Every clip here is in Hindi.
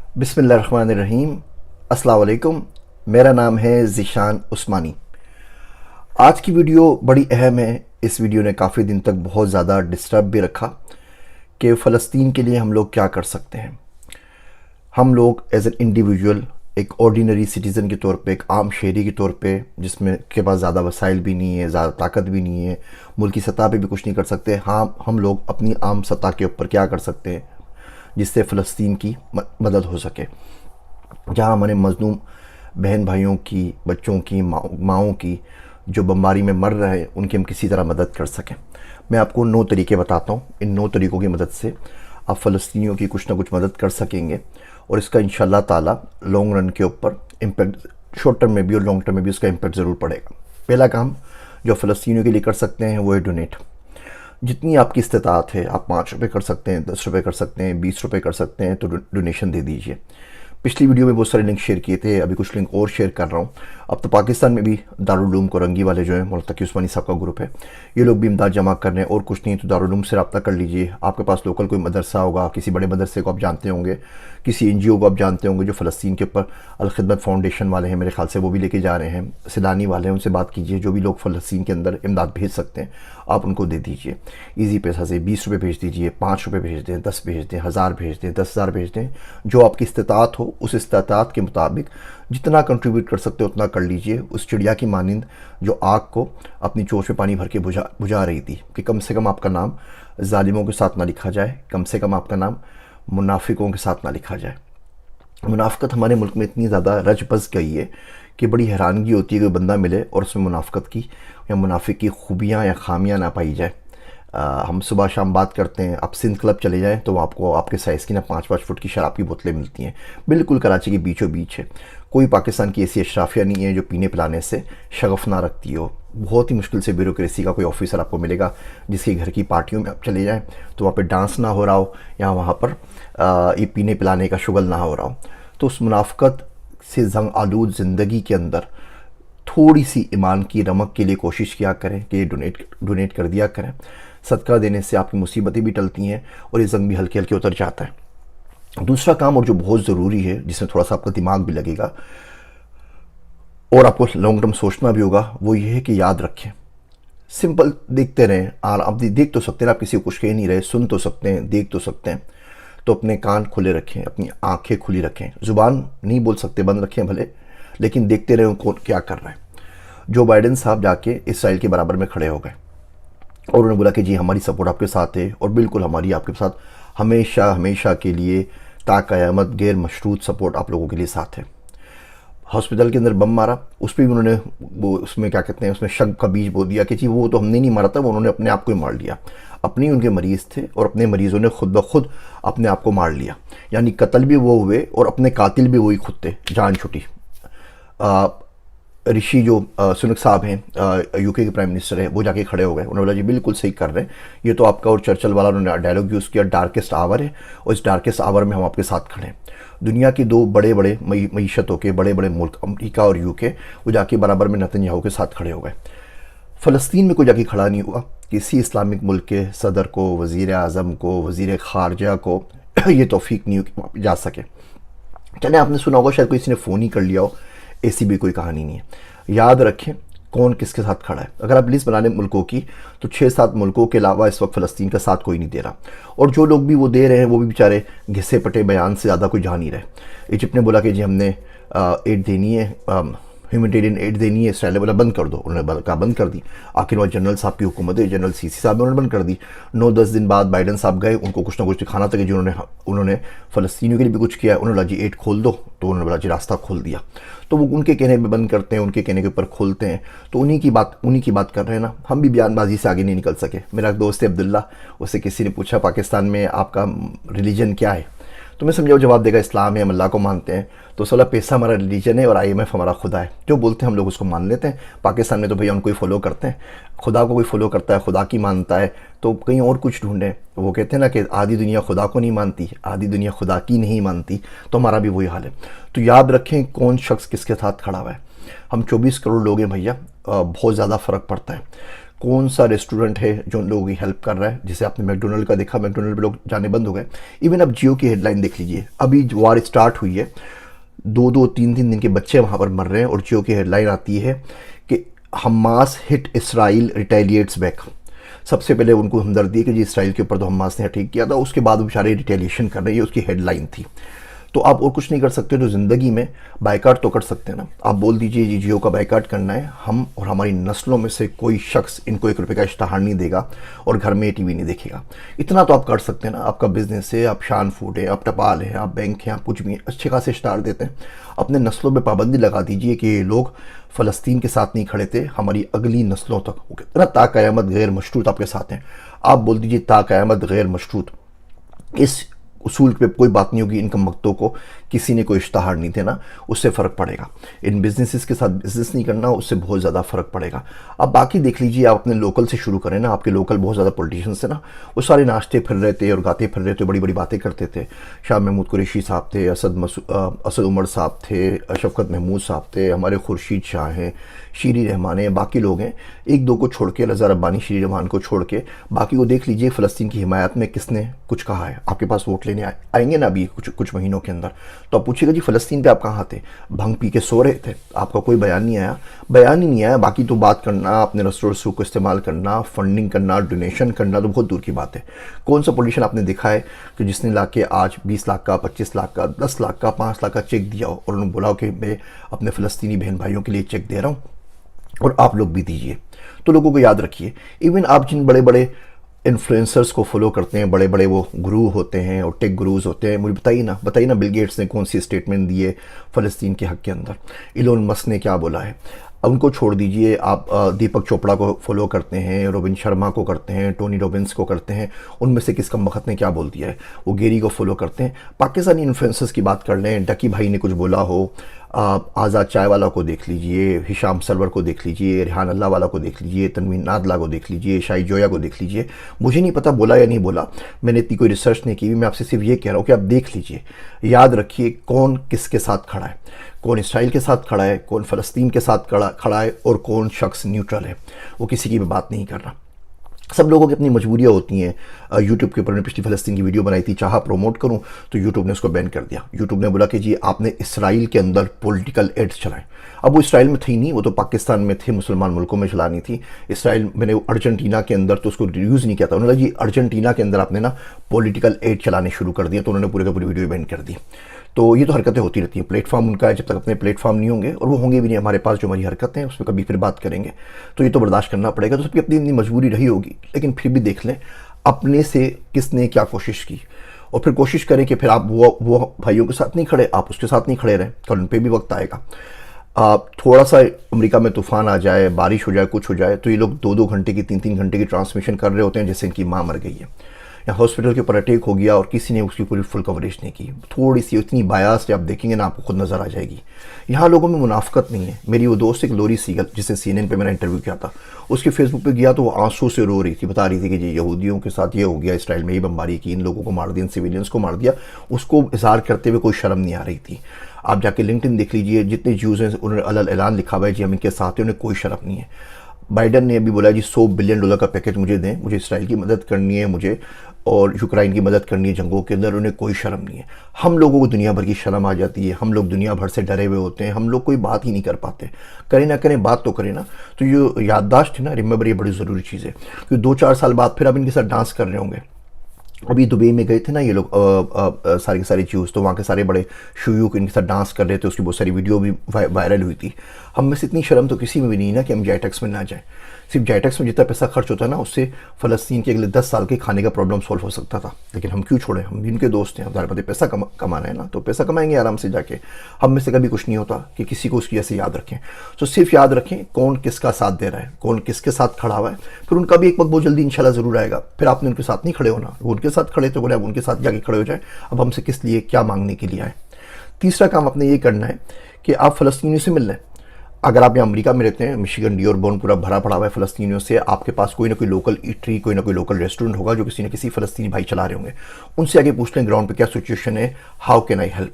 बिस्मिल्लाहिर्रहमानिर्रहीम। अस्सलाम वालेकुम। मेरा नाम है ज़ीशान उस्मानी। आज की वीडियो बड़ी अहम है। इस वीडियो ने काफ़ी दिन तक बहुत ज़्यादा डिस्टर्ब भी रखा कि फ़लस्तीन के लिए हम लोग क्या कर सकते हैं। हम लोग एज एन इंडिविजुअल, एक ऑर्डिनरी सिटीज़न के तौर पे, एक आम शहरी के तौर पे, जिसमें के पास ज़्यादा वसाइल भी नहीं है, ज़्यादा ताकत भी नहीं है, मुल्की सतह पे भी कुछ नहीं कर सकते। हाँ, हम लोग अपनी आम सतह के ऊपर क्या कर सकते हैं जिससे फ़लस्तीन की मदद हो सके। जहाँ हमारे मज़लूम बहन भाइयों की, बच्चों की, माँओं की जो बमबारी में मर रहे हैं, उनकी हम किसी तरह मदद कर सकें। मैं आपको 9 तरीके बताता हूँ। इन 9 तरीक़ों की मदद से आप फ़लस्तीनियों की कुछ ना कुछ मदद कर सकेंगे और इसका इंशाल्लाह ताला लॉन्ग रन के ऊपर इम्पैक्ट, शॉर्ट टर्म में भी और लॉन्ग टर्म में भी उसका इम्पैक्ट ज़रूर पड़ेगा। पहला काम जो फ़लस्तीनियों के लिए कर सकते हैं वो है डोनेट। जितनी आपकी इस्तिताअत है, आप 5 रुपये कर सकते हैं, 10 रुपये कर सकते हैं, 20 रुपये कर सकते हैं, तो डोनेशन दे दीजिए। पिछली वीडियो में बहुत सारे लिंक शेयर किए थे, अभी कुछ लिंक और शेयर कर रहा हूँ। अब तो पाकिस्तान में भी दारुल उलूम कोरंगी वाले जो हैं, मौलाना तकी उस्मानी साहब का ग्रुप है, ये लोग भी इमदाद जमा कर रहे हैं। और कुछ नहीं तो दारुल उलूम से रब्ता कर लीजिए। आपके पास लोकल कोई मदरसा होगा, किसी बड़े मदरसे को आप जानते होंगे, किसी NGO को आप जानते होंगे जो फ़लस्तीन के ऊपर अल-खिदमत फाउंडेशन वाले हैं, मेरे ख्याल से वो भी लेके जा रहे हैं, सिलानी वाले हैं, उनसे बात कीजिए। जो भी लोग फ़लस्तीन के अंदर इमदाद भेज सकते हैं आप उनको दे दीजिए। ईजी पैसा से 20 रुपये भेज दीजिए, 5 रुपये भेज दें, 10 भेज दें, 1000 भेज दें, 10,000 भेज दें। जो आपकी इस्तिताअत हो, उस इस्तिताअत के मुताबिक जितना कंट्रीब्यूट कर सकते हो उतना कर लीजिए। उस चिड़िया की मानिंद जो आग को अपनी चोंच में पानी भर के बुझा रही थी, कि कम से कम आपका नाम जालिमों के साथ ना लिखा जाए, कम से कम आपका नाम मुनाफिकों के साथ ना लिखा जाए। मुनाफ़िकत हमारे मुल्क में इतनी ज़्यादा रच बस गई है कि बड़ी हैरानगी होती है कि बंदा मिले और उसमें मुनाफ़िकत की या मुनाफिक की खूबियाँ या खामियाँ ना पाई जाए। हम सुबह शाम बात करते हैं, आप सिंध क्लब चले जाएँ तो आपको आपके साइज़ की ना 5-5 फुट की शराब की बोतलें मिलती हैं, बिल्कुल कराची के बीचों बीच है। कोई पाकिस्तान की ऐसी अशराफिया नहीं है जो पीने पिलाने से शगफ ना रखती हो। बहुत ही मुश्किल से ब्यूरोक्रेसी का कोई ऑफिसर आपको मिलेगा जिसके घर की पार्टियों में आप चले जाएँ तो वहाँ पे डांस ना हो रहा हो या वहाँ पर ये पीने पिलाने का शुगल ना हो रहा हो। तो उस मुनाफ़िकत से जंग आलूद ज़िंदगी के अंदर थोड़ी सी ईमान की रमक के लिए कोशिश किया करें कि डोनेट कर दिया करें। सदका देने से आपकी मुसीबतें भी टलती हैं और ये जंग भी हल्के हल्के उतर जाता है। दूसरा काम और जो बहुत ज़रूरी है, जिसमें थोड़ा सा आपका दिमाग भी लगेगा और आपको लॉन्ग टर्म सोचना भी होगा, वो ये है कि याद रखें, सिंपल देखते रहें। और आप देख तो सकते हैं, आप किसी को कुछ कह नहीं रहे, सुन तो सकते हैं, देख तो सकते हैं, तो अपने कान खुले रखें, अपनी आंखें खुली रखें। ज़ुबान नहीं बोल सकते, बंद रखें भले, लेकिन देखते रहें कौन क्या कर रहा है। जो बाइडेन साहब जाके इसराइल के बराबर में खड़े हो गए और उन्होंने बोला कि जी हमारी सपोर्ट आपके साथ है और बिल्कुल हमारी आपके साथ हमेशा हमेशा के लिए ता क़यामत गैर मशरूत सपोर्ट आप लोगों के लिए साथ है। हॉस्पिटल के अंदर बम मारा, उस पर भी उन्होंने वो उसमें क्या कहते हैं, उसमें शक का बीज बो दिया कि जी वो तो हमने नहीं मारा था, वो उन्होंने अपने आप को ही मार लिया। अपने उनके मरीज़ थे और अपने मरीज़ों ने खुद ब खुद अपने आप को मार लिया, यानी कत्ल भी वो हुए और अपने कातिल भी वही खुद थे, जान छुटी। ऋषि जो सुनक साहब हैं, UK के प्राइम मिनिस्टर हैं, वो जाके खड़े हो गए। उन्होंने बोला जी बिल्कुल सही कर रहे हैं, ये तो आपका और चर्चिल वाला उन्होंने डायलॉग यूज़ किया, डार्केस्ट आवर है और इस डार्केस्ट आवर में हम आपके साथ खड़े हैं। दुनिया की 2 बड़े बड़े मीशतों के बड़े बड़े मुल्क, अमरीका और UK, वो जाके बराबर में नेतन्याहू के साथ खड़े हो गए। फ़लस्तीन में कोई जाके खड़ा नहीं हुआ। किसी इस्लामिक मुल्क के सदर को, वज़ीर आज़म को, वज़ीर ख़ारजा को ये तौफ़ीक नहीं हो कि वहाँ पर जा सके। चले, आपने सुना होगा, शायद किसी ने फ़ोन ही कर लिया हो, ऐसी भी कोई कहानी नहीं है। याद रखें कौन किसके साथ खड़ा है। अगर आप लिस्ट बना लें मुल्कों की, तो 6-7 मुल्कों के अलावा इस वक्त फ़लस्तीन का साथ कोई नहीं दे रहा, और जो लोग भी वो दे रहे हैं वो भी बेचारे घिसे पटे बयान से ज़्यादा कोई जा नहीं रहे। इजिप्ट ने बोला कि जी हमने एड देनी है, ह्यूमैनिटेरियन एड देनी है, इसराइल ने बोला बंद कर दो, उन्होंने कहा बंद कर दी। आखिर वह जनरल साहब की हुकूमत है, जनरल CC साहब ने उन्होंने बंद कर दी। 9-10 दिन बाद बाइडेन साहब गए, उनको कुछ ना कुछ दिखाना था कि उन्होंने फ़लस्तीनियों के लिए भी कुछ किया है। उन्होंने बोला जी एड खोल दो, तो उन्होंने बोला जी रास्ता खोल दिया। तो वो उनके कहने पे बंद करते हैं, उनके कहने के ऊपर खोलते हैं, तो उन्हीं की बात कर रहे हैं ना। हम भी बयानबाजी से आगे नहीं निकल सके। मेरा दोस्त है अब्दुल्ला, उससे किसी ने पूछा पाकिस्तान में आपका रिलीजन क्या है, तो मैं समझाओ जवाब देगा इस्लाम है, हम अल्लाह को मानते हैं। तो सोला पैसा हमारा रिलीजन है और IMF हमारा खुदा है, जो बोलते हैं हम लोग उसको मान लेते हैं। पाकिस्तान में तो भैया उनको ही फॉलो करते हैं, खुदा को कोई फॉलो करता है, खुदा की मानता है, तो कहीं और कुछ ढूंढें। वो कहते हैं ना कि आधी दुनिया खुदा को नहीं मानती, आधी दुनिया खुदा की नहीं मानती, तो हमारा भी वही हाल है। तो याद रखें कौन शख्स किसके साथ खड़ा हुआ है। हम 24 करोड़ लोग हैं भैया, बहुत ज़्यादा फ़र्क पड़ता है। कौन सा रेस्टोरेंट है जो उन लोगों की हेल्प कर रहा है। जैसे आपने मैकडोनल्ड का देखा, मैकडोनल्ड पे लोग जाने बंद हो गए। इवन अब जियो की हेडलाइन देख लीजिए, अभी वार स्टार्ट हुई है, 2-2, 3-3 दिन के बच्चे वहाँ पर मर रहे हैं और जियो की हेडलाइन आती है कि हमास हिट इसराइल रिटेलिएट्स बैक। सबसे पहले उनको हमदर्दी है कि जी इसराइल के ऊपर तो हमास ने अटैक किया था, उसके बाद वो बेचारे रिटेलिएशन कर रहे हैं, ये उसकी हेडलाइन थी। तो आप और कुछ नहीं कर सकते, तो ज़िंदगी में बाइकाट तो कर सकते हैं ना। आप बोल दीजिए जी जियो का बाइकाट करना है, हम और हमारी नस्लों में से कोई शख्स इनको 1 रुपये का इश्तहार नहीं देगा और घर में टीवी नहीं देखेगा। इतना तो आप कर सकते हैं ना। आपका बिजनेस है, आप शान फूड है, आप टपाल है, आप बैंक हैं, आप कुछ भी अच्छे खासे इश्तहार देते हैं। अपने नस्लों पर पाबंदी लगा दीजिए कि ये लोग फ़लस्तीन के साथ नहीं खड़े थे, हमारी अगली नस्लों तक हो गया ना। ताक़यामत गैर मशरूत आपके साथ हैं। आप बोल दीजिए ताक़यामत गैर मशरूत, इस उसूल पे कोई बात नहीं होगी। इनकम मक्तों को किसी ने कोई इश्तहार नहीं देना, उससे फ़र्क पड़ेगा। इन बिजनेसेस के साथ बिजनेस नहीं करना, उससे बहुत ज़्यादा फ़र्क पड़ेगा। अब बाकी देख लीजिए, आप अपने लोकल से शुरू करें ना। आपके लोकल बहुत ज़्यादा पॉलिटिशियंस थे ना, वो सारे नाचते फिर रहे थे और गाते फिर रहे थे, बड़ी बड़ी बातें करते थे। शाह महमूद कुरैशी साहब थे, असद उमर साहब थे, शफकत महमूद साहब थे, हमारे खुर्शीद शाह हैं, शीरी रहमान है, बाकी लोग हैं। 1-2 को छोड़ के, रज़ा रब्बानी, शीरी रहमान को छोड़ के बाकी को देख लीजिए। फ़लस्तीन की हिमायत में किसने कुछ कहा है? आपके पास वोट लेने आएंगे ना अभी कुछ महीनों के अंदर, तो आप पूछिएगा जी फ़लस्तीन पे आप कहाँ थे? भंग पी के सो रहे थे, आपका कोई बयान नहीं आया। बयान ही नहीं आया, बाकी तो बात करना, अपने रिसोर्सों को इस्तेमाल करना, फंडिंग करना, डोनेशन करना तो बहुत दूर की बात है। कौन सा पॉलिटिशियन आपने देखा है कि जिसने ला के आज 20 लाख का, 25 लाख का, 10 लाख का, 5 लाख का चेक दिया हो और उन्होंने बोला कि मैं अपने फ़लस्तीनी बहन भाइयों के लिए चेक दे रहा हूँ और आप लोग भी दीजिए? तो लोगों को याद रखिए, इवन आप जिन बड़े बड़े इन्फ्लुएंसर्स को फॉलो करते हैं, बड़े बड़े वो गुरु होते हैं और टेक गुरुज होते हैं, मुझे बताइए ना बिल गेट्स ने कौन सी स्टेटमेंट दी है फ़लस्तीन के हक़ के अंदर? इलोन मस्क ने क्या बोला है? उनको छोड़ दीजिए, आप दीपक चोपड़ा को फॉलो करते हैं, रोबिन शर्मा को करते हैं, टोनी रॉबिन्स को करते हैं, उनमें से किस कमबख्त ने क्या बोल दिया है? वो गेरी को फॉलो करते हैं। पाकिस्तानी इन्फ्लुएंसर्स की बात कर लें, डकी भाई ने कुछ बोला हो, आज़ाद चाय वाला को देख लीजिए, हिशाम सरवर को देख लीजिए, रेहान अल्लाह वाला को देख लीजिए, तनवीन नादला को देख लीजिए, शाही जोया को देख लीजिए। मुझे नहीं पता बोला या नहीं बोला, मैंने इतनी कोई रिसर्च नहीं की। मैं आपसे सिर्फ ये कह रहा हूँ कि आप देख लीजिए, याद रखिए कौन किसके साथ खड़ा है, कौन इसराइल के साथ खड़ा है, कौन फ़लस्तीन के साथ खड़ा है और कौन शख्स न्यूट्रल है। वो किसी की भी बात नहीं कर रहा। सब लोगों की अपनी मजबूरियाँ होती हैं। यूट्यूब के ऊपर मैंने पिछली फ़लस्तीन की वीडियो बनाई थी, चाहा प्रमोट करूं तो यूट्यूब ने उसको बैन कर दिया। यूट्यूब ने बोला कि जी आपने इसराइल के अंदर पॉलिटिकल एड्स चलाए। अब वो इसराइल में थी नहीं, वो तो पाकिस्तान में थे, मुसलमान मुल्कों में चलानी थी। इसराइल मैंने अर्जेंटीना के अंदर तो उसको यूज़ नहीं किया था। उन्होंने जी अर्जेंटीना के अंदर आपने ना पॉलिटिकल एड चलाने शुरू कर दिया, तो उन्होंने पूरे का पूरी वीडियो बैन कर दी। तो ये तो हरकतें होती रहती हैं, प्लेटफॉर्म उनका है, जब तक अपने प्लेटफॉर्म नहीं होंगे, और वो होंगे भी नहीं हमारे पास, जो हमारी हरकतें हैं उस पर कभी फिर बात करेंगे, तो ये तो बर्दाश्त करना पड़ेगा। तो सबकी अपनी अपनी मजबूरी रही होगी, लेकिन फिर भी देख लें अपने से किसने क्या कोशिश की, और फिर कोशिश करें कि फिर आप वो भाइयों के साथ नहीं खड़े, आप उसके साथ नहीं खड़े रहें, कल उन पर भी वक्त आएगा। थोड़ा सा अमेरिका में तूफ़ान आ जाए, बारिश हो जाए, कुछ हो जाए, तो ये लोग 2-2 घंटे की, 3-3 घंटे की ट्रांसमिशन कर रहे होते हैं जैसे इनकी माँ मर गई है, या हॉस्पिटल के ऊपर अटैक हो गया और किसी ने उसकी पूरी फुल कवरेज नहीं की। थोड़ी सी इतनी बायास आप देखेंगे ना, आपको खुद नज़र आ जाएगी। यहाँ लोगों में मुनाफकत नहीं है। मेरी वो दोस्त एक लोरी सीगल, जिसे CNN पे मैंने इंटरव्यू किया था, उसके फेसबुक पे गया तो वो आंसू से रो रही थी, बता रही थी कि जी यहूदियों के साथ ये हो गया, इसराइल में ये बमबारी की, इन लोगों को मार दिया, इन सिविलियंस को मार दिया। उसको इजहार करते हुए कोई शर्म नहीं आ रही थी। आप जाके लिंक्डइन देख लीजिए, जितने ज्यूज़ हैं उन्होंने अलग ऐलान लिखा हुआ है जी हम इनके साथ हैं, उन्हें कोई शर्म नहीं है। बाइडन ने अभी बोला जी $100 बिलियन का पैकेज मुझे दें, मुझे इसराइल की मदद करनी है, मुझे और यूक्रेन की मदद करनी है जंगों के अंदर, उन्हें कोई शर्म नहीं है। हम लोगों को दुनिया भर की शर्म आ जाती है, हम लोग दुनिया भर से डरे हुए होते हैं, हम लोग कोई बात ही नहीं कर पाते। करें ना करें, बात तो करें ना। तो ये याददाश्त है ना, रिमेंबर, ये बड़ी ज़रूरी चीज़ है, क्योंकि 2-4 साल बाद फिर आप इनके साथ डांस कर रहे होंगे। अभी दुबई में गए थे ना ये लोग, सारे के सारे ज्यूज़, तो वहाँ के सारे बड़े शूयूक इनके साथ डांस कर रहे थे, उसकी बहुत सारी वीडियो भी वायरल हुई थी। हम में से इतनी शर्म तो किसी में भी नहीं ना कि हम जाइटेक्स में ना जाएं। सिर्फ जाइटेक्स में जितना पैसा खर्च होता है ना, उससे फ़लस्तीन के अगले 10 साल के खाने का प्रॉब्लम सॉल्व हो सकता था, लेकिन हम क्यों छोड़ें? हम भी उनके दोस्त हैं, हमारे पास पैसा कमाना है ना, तो पैसा कमाएंगे आराम से जाके। हम में से कभी कुछ नहीं होता कि किसी को उसकी जैसे याद रखें। तो सिर्फ याद रखें कौन किसका साथ दे रहा है, कौन किसके साथ खड़ा हुआ है, फिर उनका भी एक वक्त बहुत जल्दी इंशाल्लाह ज़रूर आएगा। फिर आपने उनके साथ नहीं खड़े होना, वो उनके साथ खड़े तो बोले अब उनके साथ जाके खड़े हो जाए, अब हमसे किस लिए क्या मांगने के लिए आए। तीसरा काम आपने ये करना है कि आप फ़लस्तीनियों से मिल लें। अगर आप यहाँ अमेरिका में रहते हैं, मिशिगन डियोरबोर्न पूरा भरा पड़ा हुआ है फ़लस्तीनियों से, आपके पास कोई ना कोई लोकल ईटरी, कोई ना कोई लोकल रेस्टोरेंट होगा जो किसी न किसी फ़लस्तीनी भाई चला रहे होंगे। उनसे आगे पूछ लें ग्राउंड पे क्या सिचुएशन है, हाउ कैन आई हेल्प।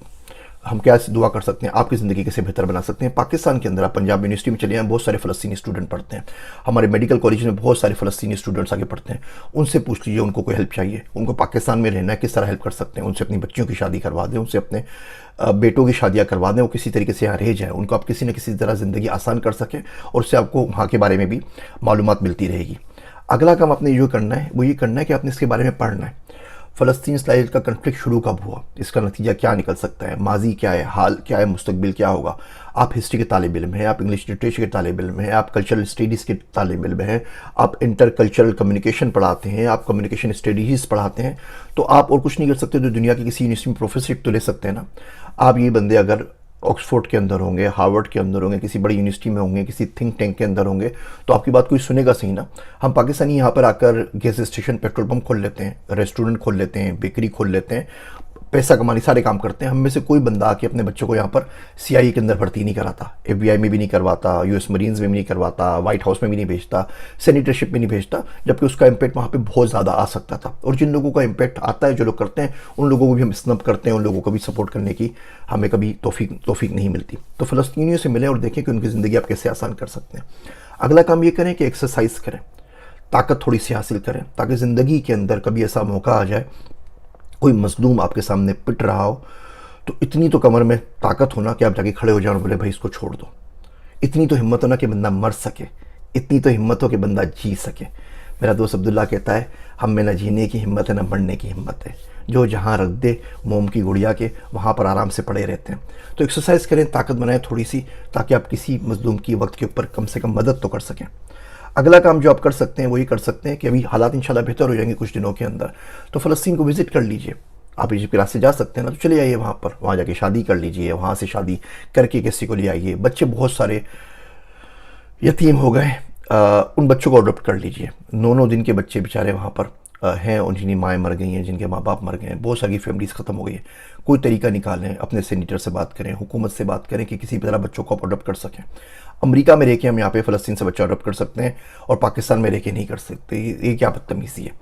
हम क्या दुआ कर सकते हैं, आपकी ज़िंदगी कैसे बेहतर बना सकते हैं। पाकिस्तान के अंदर आप पंजाब यूनिवर्सिटी में चले जाएं, बहुत सारे फ़लस्तीनी स्टूडेंट पढ़ते हैं। हमारे मेडिकल कॉलेज में बहुत सारे फ़लस्तीनी स्टूडेंट्स आगे पढ़ते हैं। उनसे पूछ लीजिए उनको कोई हेल्प चाहिए, उनको पाकिस्तान में रहना है, किस तरह हेल्प कर सकते हैं। उनसे अपनी बच्चियों की शादी करवा दें, उनसे अपने बेटों की शादियाँ करवा दें, वो किसी तरीके से यहाँ रह जाए, उनको आप किसी न किसी तरह ज़िंदगी आसान कर सकें और उससे आपको वहाँ के बारे में भी मालूमात मिलती रहेगी। अगला काम आपने जो करना है वो ये करना है कि आपने इसके बारे में पढ़ना है। फ़लस्तीन इसराइल का कन्फ्लिक्ट शुरू कब हुआ, इसका नतीजा क्या निकल सकता है, माजी क्या है, हाल क्या है, मुस्तकबिल क्या होगा। आप हिस्ट्री के तालिब इल्म हैं, आप इंग्लिश लिटरेचर के तालिब इल्म हैं, आप कल्चरल स्टडीज़ के तालिब इल्म हैं, आप इंटर कल्चरल कम्युनिकेशन पढ़ाते हैं, आप कम्युनिकेशन स्टडीज़ पढ़ाते हैं, तो आप और कुछ नहीं कर सकते तो दुनिया की किसी यूनिवर्सिटी में प्रोफेसरशिप तो ले सकते हैं ना। आप ये बंदे अगर ऑक्सफोर्ड के अंदर होंगे, हार्वर्ड के अंदर होंगे, किसी बड़ी यूनिवर्सिटी में होंगे, किसी थिंक टैंक के अंदर होंगे, तो आपकी बात कोई सुनेगा सही ना। हम पाकिस्तानी यहाँ पर आकर गैस स्टेशन, पेट्रोल पंप खोल लेते हैं, रेस्टोरेंट खोल लेते हैं, बेकरी खोल लेते हैं, पैसा कमाने सारे काम करते हैं। हम में से कोई बंदा आके अपने बच्चों को यहाँ पर CIA के अंदर भर्ती नहीं कराता, FBI में भी नहीं करवाता, US मरीन्स में भी नहीं करवाता, व्हाइट हाउस में भी नहीं भेजता, सेनेटरशिप में नहीं भेजता, जबकि उसका इम्पैक्ट वहाँ पे बहुत ज़्यादा आ सकता था। और जिन लोगों का इम्पैक्ट आता है, जो लोग करते हैं, उन लोगों को भी हम स्नब करते हैं, उन लोगों को भी सपोर्ट करने की हमें कभी तौफीक नहीं मिलती। तो फ़लस्तीनियों से मिलें और देखें कि उनकी ज़िंदगी आप कैसे आसान कर सकते हैं। अगला काम ये करें कि एक्सरसाइज करें, ताकत थोड़ी सी हासिल करें, ताकि ज़िंदगी के अंदर कभी ऐसा मौका आ जाए, कोई मजलूम आपके सामने पिट रहा हो, तो इतनी तो कमर में ताकत होना कि आप जाके खड़े हो जाओ और बोले भाई इसको छोड़ दो। इतनी तो हिम्मत होना कि बंदा मर सके, इतनी तो हिम्मत हो कि बंदा जी सके। मेरा दोस्त अब्दुल्ला कहता है हम में न जीने की हिम्मत है न मरने की हिम्मत है, जो जहाँ रख दे मोम की गुड़िया के वहाँ पर आराम से पड़े रहते हैं। तो एक्सरसाइज करें, ताकत बनाएं थोड़ी सी, ताकि आप किसी मजलूम की वक्त के ऊपर कम से कम मदद तो कर सकें। अगला काम जो आप कर सकते हैं वो ये कर सकते हैं कि अभी हालात इंशाल्लाह बेहतर हो जाएंगे कुछ दिनों के अंदर, तो फ़लस्तीन को विज़िट कर लीजिए। आप इजिप्ट के रास्ते जा सकते हैं ना, तो चले आइए वहाँ पर, वहाँ जाके शादी कर लीजिए, वहाँ से शादी करके किसी को ले आइए। बच्चे बहुत सारे यतीम हो गए, उन बच्चों को अडॉप्ट कर लीजिए। 9-9 दिन के बच्चे बेचारे वहाँ पर हैं, और जिनकी माएँ मर गई हैं, जिनके माँ बाप मर गए हैं, बहुत सारी फैमिलीज ख़त्म हो गई हैं। कोई तरीका निकालें, अपने सेनेटर से बात करें, हुकूमत से बात करें कि किसी तरह बच्चों को अडॉप्ट कर सकें। अमेरिका में रह के हम यहाँ पे फ़लस्तीन से बच्चा अडॉप्ट कर सकते हैं और पाकिस्तान में रह के नहीं कर सकते, ये क्या बदतमीज़ी है।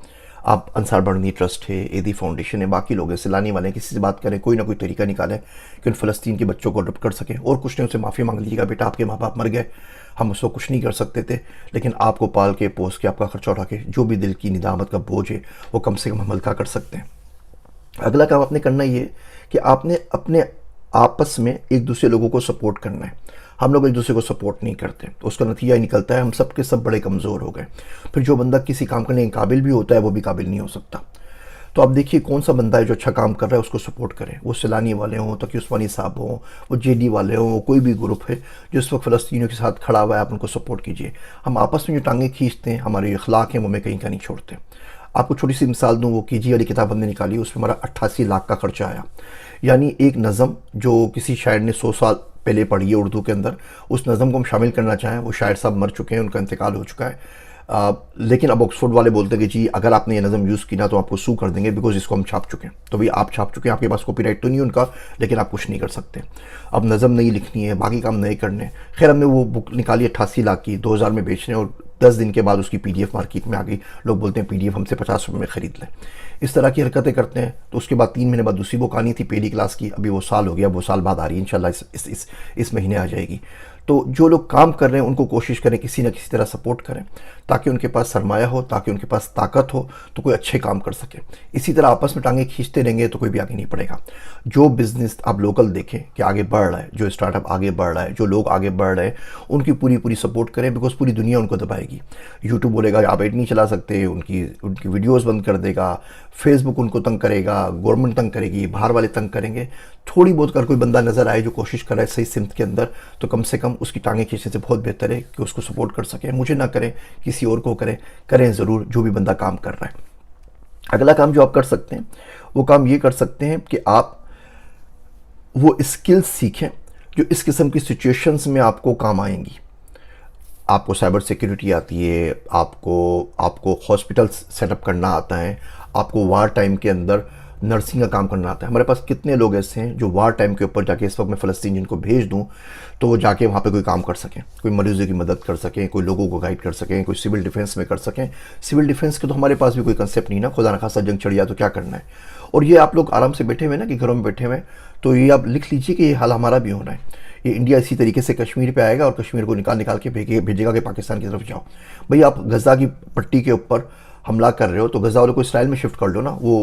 आप अंसार बर्नी ट्रस्ट है, एदी फाउंडेशन है, बाकी लोग हैं, सिलानी वाले हैं, किसी से बात करें, कोई ना कोई तरीका निकालें कि उन फ़लस्तीन के बच्चों को अडॉप्ट कर सकें। और कुछ नहीं, उनसे माफ़ी मांग लीजिएगा, बेटा आपके माँ बाप मर गए, हम उसको कुछ नहीं कर सकते थे, लेकिन आपको पाल के पोस के आपका खर्चा उठा के जो भी दिल की निदामत का बोझ है वो कम से कम हम हल्का कर सकते हैं। अगला काम आपने करना ये कि आपने अपने आपस में एक दूसरे लोगों को सपोर्ट करना है। हम लोग एक दूसरे को सपोर्ट नहीं करते, तो उसका नतीजा ही निकलता है हम सब के सब बड़े कमज़ोर हो गए। फिर जो बंदा किसी काम करने के काबिल भी होता है वो भी काबिल नहीं हो सकता। तो आप देखिए कौन सा बंदा है जो अच्छा काम कर रहा है, उसको सपोर्ट करें। वो सैलानी वाले हों, तकी उस्मानी साहब हों, वो JD वाले हों, कोई भी ग्रुप है जो इस वक्त फ़लस्तीनियों के साथ खड़ा हुआ है, आप उनको सपोर्ट कीजिए। हम आपस में जो टांगें खींचते हैं, हमारे अखलाक हैं, वो हमें कहीं का नहीं छोड़ते। आपको छोटी सी मिसाल दूँ, वो KG वाली किताब हमने निकाली, उसमें हमारा 88 लाख का खर्चा आया। यानी एक नज़म जो किसी शायर ने 100 साल पहले पढ़ी है उर्दू के अंदर, उस नज़म को हम शामिल करना चाहें, वो शायर साहब मर चुके हैं, उनका इंतकाल हो चुका है। लेकिन अब ऑक्सफोर्ड वाले बोलते हैं कि जी अगर आपने ये नज़म यूज़ की ना तो आपको सू कर देंगे, बिकॉज इसको हम छाप चुके हैं। तो भाई आप छाप चुके हैं, आपके पास कॉपीराइट तो नहीं उनका, लेकिन आप कुछ नहीं कर सकते। अब नज़म नहीं लिखनी है, बाकी काम नहीं करने। खैर हमने वो बुक निकाली 88 लाख की, 2000 में बेच रहे हैं, और 10 दिन के बाद उसकी PDF मार्केट में आ गई। लोग बोलते हैं PDF हमसे 50 रुपये में ख़रीद लें। इस तरह की हरकतें करते हैं। तो उसके बाद 3 महीने बाद दूसरी बुक आनी थी पहली क्लास की, अभी वो साल हो गया, वो साल बाद आ रही है इंशाल्लाह, इस महीने आ जाएगी। तो जो लोग काम कर रहे हैं उनको कोशिश करें किसी न किसी तरह सपोर्ट करें, ताकि उनके पास सरमाया हो, ताकि उनके पास ताकत हो, तो कोई अच्छे काम कर सके। इसी तरह आपस में टांगे खींचते रहेंगे तो कोई भी आगे नहीं बढ़ेगा। जो बिज़नेस आप लोकल देखें कि आगे बढ़ रहा है, जो स्टार्टअप आगे बढ़ रहा है, जो लोग आगे बढ़ रहे हैं, उनकी पूरी सपोर्ट करें, बिकॉज पूरी दुनिया उनको दबाएगी। यूट्यूब बोलेगा आप एड नहीं चला सकते, उनकी वीडियोज़ बंद कर देगा, फेसबुक उनको तंग करेगा, गवर्नमेंट तंग करेगी, बाहर वाले तंग करेंगे। थोड़ी बहुत कर कोई बंदा नज़र आए जो कोशिश कर रहा है सही सिमत के अंदर, तो कम से कम उसकी टांगें खींचने से बहुत बेहतर है कि उसको सपोर्ट कर सकें। मुझे ना करें, किसी और को करें ज़रूर, जो भी बंदा काम कर रहा है। अगला काम जो आप कर सकते हैं वो काम ये कर सकते हैं कि आप वो स्किल्स सीखें जो इस किस्म की सिचुएशंस में आपको काम आएंगी। आपको साइबर सिक्योरिटी आती है, आपको हॉस्पिटल सेटअप करना आता है, आपको वार टाइम के अंदर नर्सिंग का काम करना आता है। हमारे पास कितने लोग ऐसे हैं जो वार टाइम के ऊपर जाके, इस वक्त मैं फ़लस्तीन जिनको भेज दूँ तो वो जाके वहाँ पे कोई काम कर सकें, कोई मरीजों की मदद कर सकें, कोई लोगों को गाइड कर सकें, कोई सिविल डिफेंस में कर सकें। सिविल डिफेंस के तो हमारे पास भी कोई कंसेप्ट नहीं ना, खुदा न खासा जंग चढ़ गया तो क्या करना है। और ये आप लोग आराम से बैठे हुए ना कि घरों में बैठे हुए, तो ये आप लिख लीजिए कि ये हाल हमारा भी होना है। ये इंडिया इसी तरीके से कश्मीर पे आएगा और कश्मीर को निकाल निकाल के भेजेगा कि पाकिस्तान की तरफ जाओ। भाई आप गजा की पट्टी के ऊपर हमला कर रहे हो तो गजा वालों को इसराइल में शिफ्ट कर लो ना। वो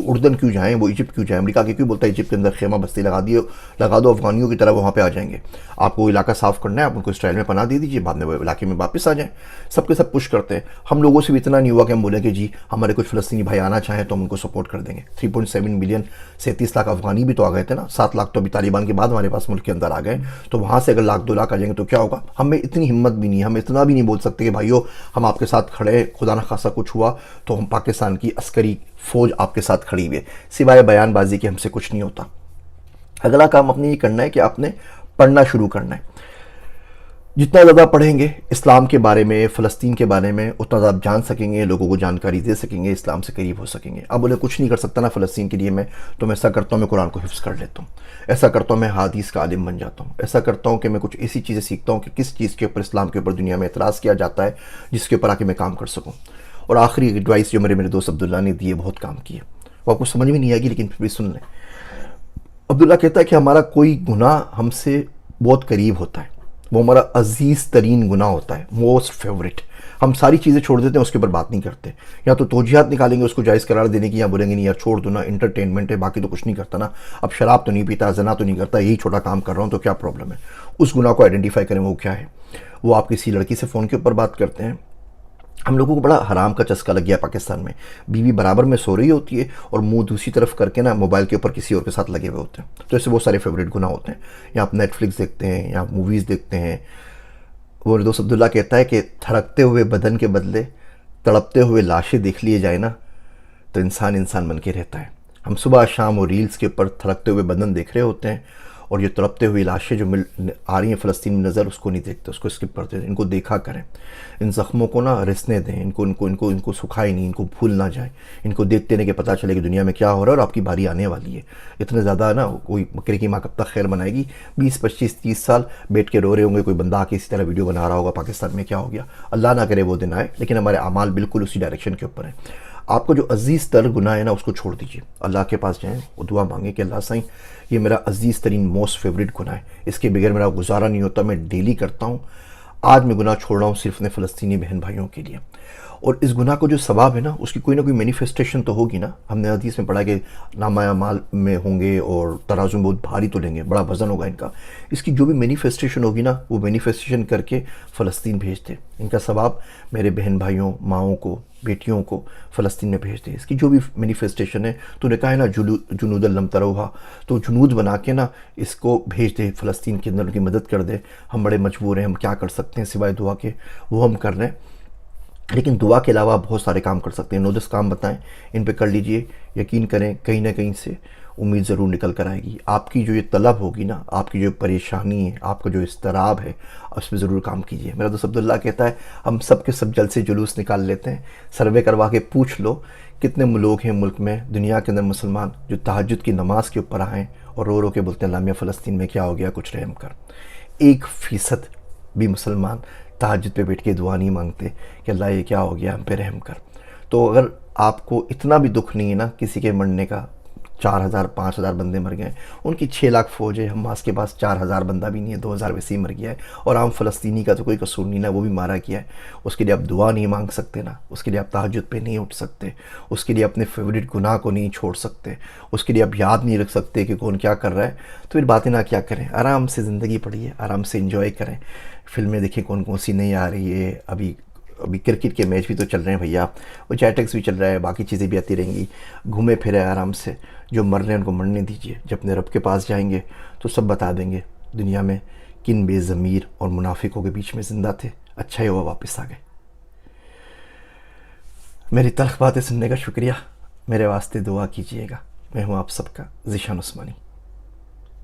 उर्दन क्यों जाएं, वो इजिप्ट क्यों जाएं। अमेरिका के क्यों बोलता है इजिप्ट के अंदर खेमा बस्ती लगा दो अफगानियों की तरह, वहाँ पे आ जाएंगे। आपको इलाका साफ करना है, आप उनको इसराइल में पनाह दे दीजिए, बाद में वो इलाके में वापस आ जाएं। सबके सब पुश करते हैं। हम लोगों से भी इतना नहीं हुआ कि हम बोले कि जी हमारे कुछ फ़लस्तीनी भाई आना चाहें तो हम उनको सपोर्ट कर देंगे। 3.7 मिलियन 37 लाख अफगानी भी तो आ गए थे ना, 7 लाख तो अभी तालिबान के बाद हमारे पास मुल्क के अंदर आ गए। तो वहाँ से अगर लाख 2 लाख आ जाएंगे तो क्या होगा। हमें इतनी हिम्मत भी नहीं, हम इतना भी नहीं बोल सकते कि भाइयों हम आपके साथ खड़े, खुदा न खासा कुछ हुआ तो हम पाकिस्तान की अस्करी फौज आपके साथ खड़ी हुई है। सिवाय बयानबाजी के हमसे कुछ नहीं होता। अगला काम अपने ये करना है कि आपने पढ़ना शुरू करना है। जितना ज़्यादा पढ़ेंगे इस्लाम के बारे में, फ़लस्तीन के बारे में, उतना ज़्यादा आप जान सकेंगे, लोगों को जानकारी दे सकेंगे, इस्लाम से करीब हो सकेंगे। अब बोले कुछ नहीं कर सकता ना फ़लस्तीन के लिए मैं, तो मैं ऐसा करता हूँ मैं कुरान को हिफ्ज़ कर लेता हूँ, ऐसा करता हूँ मैं हदीस का आलिम बन जाता हूँ, ऐसा करता हूँ कि मैं कुछ ऐसी चीज़ें सीखता हूँ कि किस चीज़ के ऊपर इस्लाम के ऊपर दुनिया में एतराज़ किया जाता है, जिसके ऊपर आके मैं काम कर सकूँ। और आखिरी एडवाइस जो मेरे दोस्त अब्दुल्ला ने दी है, बहुत काम की है, वो आपको समझ में नहीं आएगी लेकिन फिर भी सुन लें। अब्दुल्ला कहता है कि हमारा कोई गुनाह हमसे बहुत करीब होता है, वो हमारा अजीज़ तरीन गुनाह होता है, मोस्ट फेवरेट। हम सारी चीज़ें छोड़ देते हैं, उसके ऊपर बात नहीं करते। या तो तोजिहात निकालेंगे उसको जायज़ करार देने की, या बोलेंगे नहीं यार छोड़ दो ना, इंटरटेनमेंट है, बाकी तो कुछ नहीं करता ना, अब शराब तो नहीं पीता, जना तो नहीं करता, यही छोटा काम कर रहा हूँ तो क्या प्रॉब्लम है। उस गुनाह को आइडेंटिफाई करें वो क्या है। वो आप किसी लड़की से फ़ोन के ऊपर बात करते हैं। हम लोगों को बड़ा हराम का चस्का लग गया पाकिस्तान में। बीवी बराबर में सो रही होती है और मुंह दूसरी तरफ करके ना मोबाइल के ऊपर किसी और के साथ लगे हुए होते हैं। तो ऐसे बहुत सारे फेवरेट गुनाह होते हैं। या आप नेटफ्लिक्स देखते हैं, या आप मूवीज़ देखते हैं। वो दोस्त अब्दुल्ला कहता है कि थरकते हुए बदन के बदले तड़पते हुए लाशें देख लिए जाए ना तो इंसान इंसान बन के रहता है। हम सुबह शाम वो रील्स के ऊपर थरकते हुए बदन देख रहे होते हैं, और ये तड़पते हुई लाशें जो आ रही हैं फ़लस्तीन में नज़र, उसको नहीं देखते, उसको स्किप करते हैं। इनको देखा करें, इन ज़ख्मों को ना रिसने दें, इनको इनको इनको इनको सुखाए नहीं, इनको भूल ना जाए। इनको देखते नहीं कि पता चले कि दुनिया में क्या हो रहा है और आपकी बारी आने वाली है। इतने ज़्यादा ना कोई बकरे की माँ कब तक खैर बनाएगी। 20 25 30 साल बैठ के रो रहे होंगे, कोई बंदा आके इसी तरह वीडियो बना रहा होगा पाकिस्तान में क्या हो गया। अल्लाह ना करे वो दिन आए, लेकिन हमारे अमाल बिल्कुल उसी डायरेक्शन के ऊपर है। आपको जो अजीज़ तर गुनाह है ना उसको छोड़ दीजिए, अल्लाह के पास जाएं, वो दुआ मांगे कि अल्लाह साईं ये मेरा अजीज़ तरीन मोस्ट फेवरेट गुनाह है, इसके बगैर मेरा गुजारा नहीं होता, मैं डेली करता हूँ। आज मैं गुनाह छोड़ रहा हूँ सिर्फ अपने फ़लस्तीनी बहन भाइयों के लिए। और इस गुनाह को जो सवाब है ना उसकी कोई ना कोई मैनिफेस्टेशन तो होगी ना। हमने हदीस में पढ़ा कि नामा अमाल में होंगे और तराजू में बहुत भारी तो लेंगे, बड़ा वज़न होगा इनका। इसकी जो भी मैनिफेस्टेशन होगी ना वो मैनिफेस्टेशन करके फ़लस्तीन भेज दे। इनका सवाब मेरे बहन भाइयों, माओं को, बेटियों को फ़लस्तीन में भेज दे। इसकी जो भी मैनिफेस्टेशन है, तो ने कहा है ना जुनूद लम तरौहा, तो जुनूद बना के ना इसको भेज दे फ़लस्तीन के अंदर, उनकी मदद कर दे। हम बड़े मजबूर हैं, हम क्या कर सकते हैं सिवाय दुआ के, वो हम कर रहे हैं। लेकिन दुआ के अलावा बहुत सारे काम कर सकते हैं। 9-10 काम बताएं, इन पे कर लीजिए। यकीन करें कहीं ना कहीं से उम्मीद ज़रूर निकल कर आएगी। आपकी जो ये तलब होगी ना, आपकी जो परेशानी है, आपका जो इस्तराब है, उस पर ज़रूर काम कीजिए। मेरा दोस्त अब्दुल्ला कहता है हम सब के सब जल से जुलूस निकाल लेते हैं। सर्वे करवा के पूछ लो कितने लोग हैं मुल्क में, दुनिया के अंदर मुसलमान जो तहज्जुद की नमाज के ऊपर आएँ और रो रो के बोलते हैं लामिया फ़लस्तीन में क्या हो गया, कुछ रहम कर। 1% भी मुसलमान तहज्जुद पे बैठ के दुआ नहीं मांगते कि अल्लाह ये क्या हो गया, हम पे रहम कर। तो अगर आपको इतना भी दुख नहीं है ना किसी के मरने का, 4000 5000 बंदे मर गए, उनकी 6 लाख फ़ौज है, हमास के पास 4000 बंदा भी नहीं है, 2000 वैसे ही मर गया है। और आम फ़लस्तीनी का तो कोई कसूर नहीं ना, वो भी मारा गया है। उसके लिए आप दुआ नहीं मांग सकते ना, उसके लिए आप तहज्जुद पे नहीं उठ सकते, उसके लिए अपने फेवरेट गुनाह को नहीं छोड़ सकते, उसके लिए आप याद नहीं रख सकते कि कौन क्या कर रहा है। तो फिर बातें ना क्या करें, आराम से ज़िंदगी पढ़िए, आराम से इंजॉय करें। फिल्में देखिए कौन कौन सी नहीं आ रही है। अभी क्रिकेट के मैच भी तो चल रहे हैं भैया, वो चैटेक्स भी चल रहा है, बाकी चीज़ें भी आती रहेंगी। घूमे फिरे आराम से, जो मर रहे हैं उनको मरने दीजिए। जब अपने रब के पास जाएंगे तो सब बता देंगे दुनिया में किन बेज़मीर और मुनाफिकों के बीच में ज़िंदा थे, अच्छा ही हुआ वापस आ गए। मेरी तल्ख बातें सुनने का शुक्रिया, मेरे वास्ते दुआ कीजिएगा। मैं हूँ आप सबका ज़िशान उस्मानी।